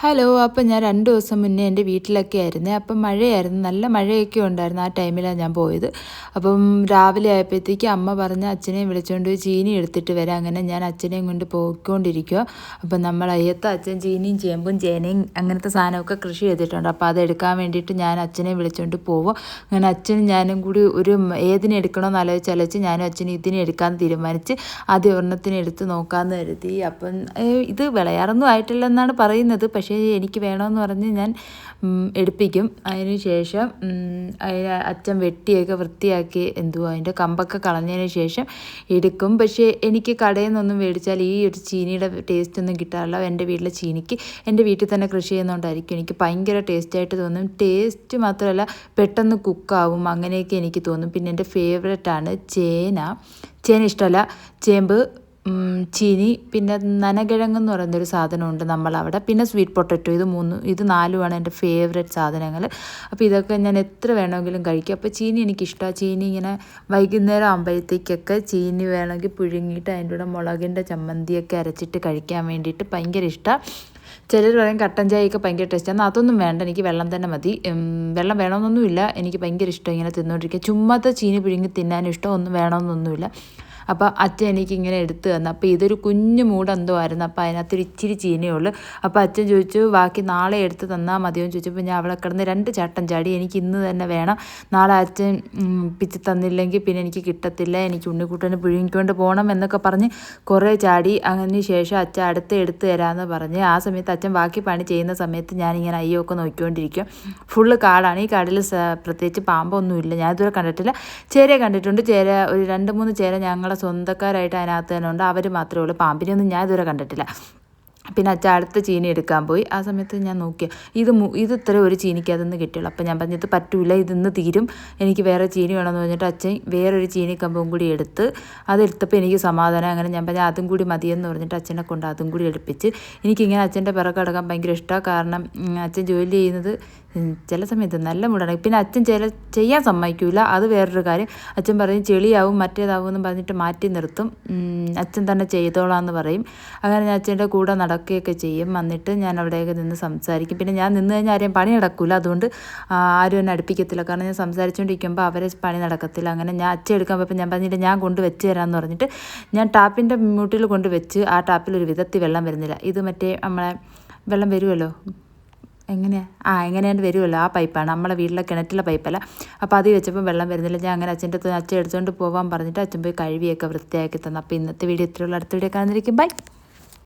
Hello. അപ്പം ഞാൻ 2 ദിവസം മുന്നേ എൻ്റെ വീട്ടിലൊക്കെ ആയിരുന്നേ. അപ്പം മഴയായിരുന്നു, നല്ല മഴയൊക്കെ ഉണ്ടായിരുന്നു. ആ ടൈമിലാണ് ഞാൻ പോയത്. അപ്പം രാവിലെ ആയപ്പോഴത്തേക്ക് അമ്മ പറഞ്ഞ് അച്ഛനെയും വിളിച്ചുകൊണ്ട് പോയി ചീനി എടുത്തിട്ട് വരാം. അങ്ങനെ ഞാൻ അച്ഛനെയും കൊണ്ട് പോയിക്കൊണ്ടിരിക്കുക. അപ്പം നമ്മൾ അയ്യത്ത് അച്ഛൻ ചീനിയും ചേമ്പും ചേനയും അങ്ങനത്തെ സാധനമൊക്കെ കൃഷി ചെയ്തിട്ടുണ്ട്. അപ്പോൾ അതെടുക്കാൻ വേണ്ടിയിട്ട് ഞാൻ അച്ഛനെ വിളിച്ചുകൊണ്ട് പോവുക. അങ്ങനെ അച്ഛനും ഞാനും കൂടി ഏതിനെ എടുക്കണമെന്ന് ആലോചിച്ച് ഞാനും അച്ഛനും ഇതിനെ എടുക്കാമെന്ന് തീരുമാനിച്ച് ആദ്യം ഒരെണ്ണത്തിനെ എടുത്ത് നോക്കാമെന്ന് കരുതി. അപ്പം ഇത് വിളയാറൊന്നും ആയിട്ടില്ലെന്നാണ് പറയുന്നത്. പക്ഷേ എനിക്ക് വേണമെന്ന് പറഞ്ഞ് ഞാൻ എടുപ്പിക്കും. അതിന് ശേഷം അച്ഛൻ വെട്ടിയൊക്കെ വൃത്തിയാക്കി അതിൻ്റെ കമ്പൊക്കെ കളഞ്ഞതിന് ശേഷം എടുക്കും. പക്ഷേ എനിക്ക് കടയിൽ നിന്നൊന്നും മേടിച്ചാൽ ഈ ഒരു ചീനിയുടെ ടേസ്റ്റ് ഒന്നും കിട്ടാറില്ല. എൻ്റെ വീട്ടിലെ ചീനിക്ക് എൻ്റെ വീട്ടിൽ തന്നെ കൃഷി ചെയ്യുന്നതുകൊണ്ടായിരിക്കും എനിക്ക് ഭയങ്കര ടേസ്റ്റായിട്ട് തോന്നും. ടേസ്റ്റ് മാത്രമല്ല, പെട്ടെന്ന് കുക്കാവും, അങ്ങനെയൊക്കെ എനിക്ക് തോന്നും. പിന്നെ എൻ്റെ ഫേവറേറ്റാണ് ചേന ഇഷ്ടമല്ല, ചേമ്പ്, ചീനി, പിന്നെ നനകിഴങ്ങെന്ന് പറയുന്നൊരു സാധനമുണ്ട് നമ്മളവിടെ, പിന്നെ സ്വീറ്റ് പൊട്ടറ്റോ. ഇത് നാലുമാണ് എൻ്റെ ഫേവറേറ്റ് സാധനങ്ങൾ. അപ്പോൾ ഇതൊക്കെ ഞാൻ എത്ര വേണമെങ്കിലും കഴിക്കും. അപ്പോൾ ചീനി എനിക്കിഷ്ടമാണ്. ചീനി ഇങ്ങനെ വൈകുന്നേരം ആകുമ്പോഴത്തേക്കൊക്കെ ചീനി വേണമെങ്കിൽ പുഴുങ്ങിയിട്ട് അതിൻ്റെ കൂടെ മുളകിൻ്റെ ചമ്മന്തിയൊക്കെ അരച്ചിട്ട് കഴിക്കാൻ വേണ്ടിയിട്ട് ഭയങ്കര ഇഷ്ടമാണ്. ചിലർ പറയും കട്ടൻ ചായയൊക്കെ ഭയങ്കര ടേസ്റ്റ്. എന്നാൽ അതൊന്നും വേണ്ട, എനിക്ക് വെള്ളം തന്നെ മതി. വെള്ളം വേണമെന്നൊന്നുമില്ല, എനിക്ക് ഭയങ്കര ഇഷ്ടം ഇങ്ങനെ തിന്നുകൊണ്ടിരിക്കുക. ചുമ്മാത്ത ചീനി പുഴുങ്ങി തിന്നാനും ഇഷ്ടം, ഒന്നും വേണമെന്നൊന്നുമില്ല. അപ്പോൾ അച്ഛൻ എനിക്കിങ്ങനെ എടുത്ത് തന്നു. അപ്പോൾ ഇതൊരു കുഞ്ഞു മൂടെന്തോ ആയിരുന്നു. അപ്പോൾ അതിനകത്തൊരു ഇച്ചിരി ചീനിയേ ഉള്ളൂ. അപ്പോൾ അച്ഛൻ ചോദിച്ചു ബാക്കി നാളെ എടുത്ത് തന്നാൽ മതിയോ എന്ന് ചോദിച്ചപ്പോൾ ഞാൻ അവളെ കിടന്ന് 2 ചാട്ടം ചാടി. എനിക്ക് ഇന്ന് തന്നെ വേണം, നാളെ അച്ഛൻ പിച്ച് തന്നില്ലെങ്കിൽ പിന്നെ എനിക്ക് കിട്ടത്തില്ല, എനിക്ക് ഉണ്ണിക്കുട്ടനെ പുഴുങ്ങിക്കൊണ്ട് പോകണം എന്നൊക്കെ പറഞ്ഞ് കുറേ ചാടി. അതിന് ശേഷം അച്ഛൻ എടുത്ത് തരാമെന്ന് പറഞ്ഞ് ആ സമയത്ത് അച്ഛൻ ബാക്കി പണി ചെയ്യുന്ന സമയത്ത് ഞാനിങ്ങനെ അയ്യൊക്കെ നോക്കിക്കൊണ്ടിരിക്കും. ഫുള്ള് കാടാണ്. ഈ കാടിൽ പ്രത്യേകിച്ച് പാമ്പൊന്നുമില്ല, ഞാൻ ഇതുവരെ കണ്ടിട്ടില്ല. ചേര കണ്ടിട്ടുണ്ട്. ഒരു 2-3 ചേര ഞങ്ങളുടെ സ്വന്തക്കാരായിട്ട് അതിനകത്ത് തന്നെ ഉണ്ട്. അവർ മാത്രമേ ഉള്ളൂ. പാമ്പിനെയൊന്നും ഞാൻ ഇതുവരെ കണ്ടിട്ടില്ല. പിന്നെ അച്ഛൻ അടുത്ത ചീനി എടുക്കാൻ പോയി. ആ സമയത്ത് ഞാൻ നോക്കിയ ഇത് ഇത്ര ഒരു ചീനിക്ക് അതൊന്ന് കിട്ടിയുള്ളൂ. അപ്പം ഞാൻ പറഞ്ഞത് പറ്റൂല, ഇതിന്ന് തീരും, എനിക്ക് വേറെ ചീനി വേണമെന്ന് പറഞ്ഞിട്ട് അച്ഛൻ വേറൊരു ചീനി കമ്പും കൂടി അതെടുത്തപ്പോൾ എനിക്ക് സമാധാനം. അങ്ങനെ ഞാൻ പറഞ്ഞാൽ അതും കൂടി മതിയെന്ന് പറഞ്ഞിട്ട് അച്ഛനെ കൊണ്ട് അതും കൂടി എടുപ്പിച്ച്. എനിക്കിങ്ങനെ അച്ഛൻ്റെ പിറകെ കിടക്കാൻ ഭയങ്കര ഇഷ്ടമാണ്. കാരണം അച്ഛൻ ജോലി ചെയ്യുന്നത് ചില സമയത്ത് നല്ല മൂടാണ്. പിന്നെ അച്ഛൻ ചെയ്യാൻ സമ്മതിക്കില്ല, അത് വേറൊരു കാര്യം. അച്ഛൻ പറയും ചെളിയാവും മറ്റേതാവും എന്ന് പറഞ്ഞിട്ട് മാറ്റി നിർത്തും. അച്ഛൻ തന്നെ ചെയ്തോളാമെന്ന് പറയും. അങ്ങനെ ഞാൻ അച്ഛൻ്റെ കൂടെ നടക്കുകയൊക്കെ ചെയ്യും. വന്നിട്ട് ഞാൻ അവിടെയൊക്കെ നിന്ന് സംസാരിക്കും. പിന്നെ ഞാൻ നിന്ന് കഴിഞ്ഞാൽ ആരെയും പണി നടക്കില്ല, അതുകൊണ്ട് ആരും എന്നെ അടുപ്പിക്കത്തില്ല. കാരണം ഞാൻ സംസാരിച്ചുകൊണ്ടിരിക്കുമ്പോൾ അവരെ പണി നടക്കത്തില്ല. അങ്ങനെ ഞാൻ അച്ഛൻ എടുക്കാൻ പോയപ്പോൾ ഞാൻ പറഞ്ഞിട്ട് ഞാൻ കൊണ്ട് വെച്ച് തരാമെന്ന് പറഞ്ഞിട്ട് ഞാൻ ടാപ്പിൻ്റെ മൂട്ടിൽ കൊണ്ട് വെച്ച് ആ ടാപ്പിൽ ഒരു വിധത്തിൽ വെള്ളം വരുന്നില്ല. ഇത് മറ്റേ നമ്മളെ വെള്ളം വരുമല്ലോ, എങ്ങനെയാണ് വരുമല്ലോ, ആ പൈപ്പാണ്, നമ്മളെ വീട്ടിലെ കിണറ്റിലെ പൈപ്പല്ല. അപ്പോൾ അത് വെച്ചപ്പോൾ വെള്ളം വരുന്നില്ല. ഞാൻ അങ്ങനെ അച്ഛൻ എടുത്തുകൊണ്ട് പോകാൻ പറഞ്ഞിട്ട് അച്ഛൻ പോയി കഴുകിയൊക്കെ വൃത്തിയാക്കി തന്നു. അപ്പോൾ ഇന്നത്തെ വീഡിയോ ഇത്രയുള്ള, അടുത്ത വീഡിയോ കാണുന്നിരിക്കും. ബൈ.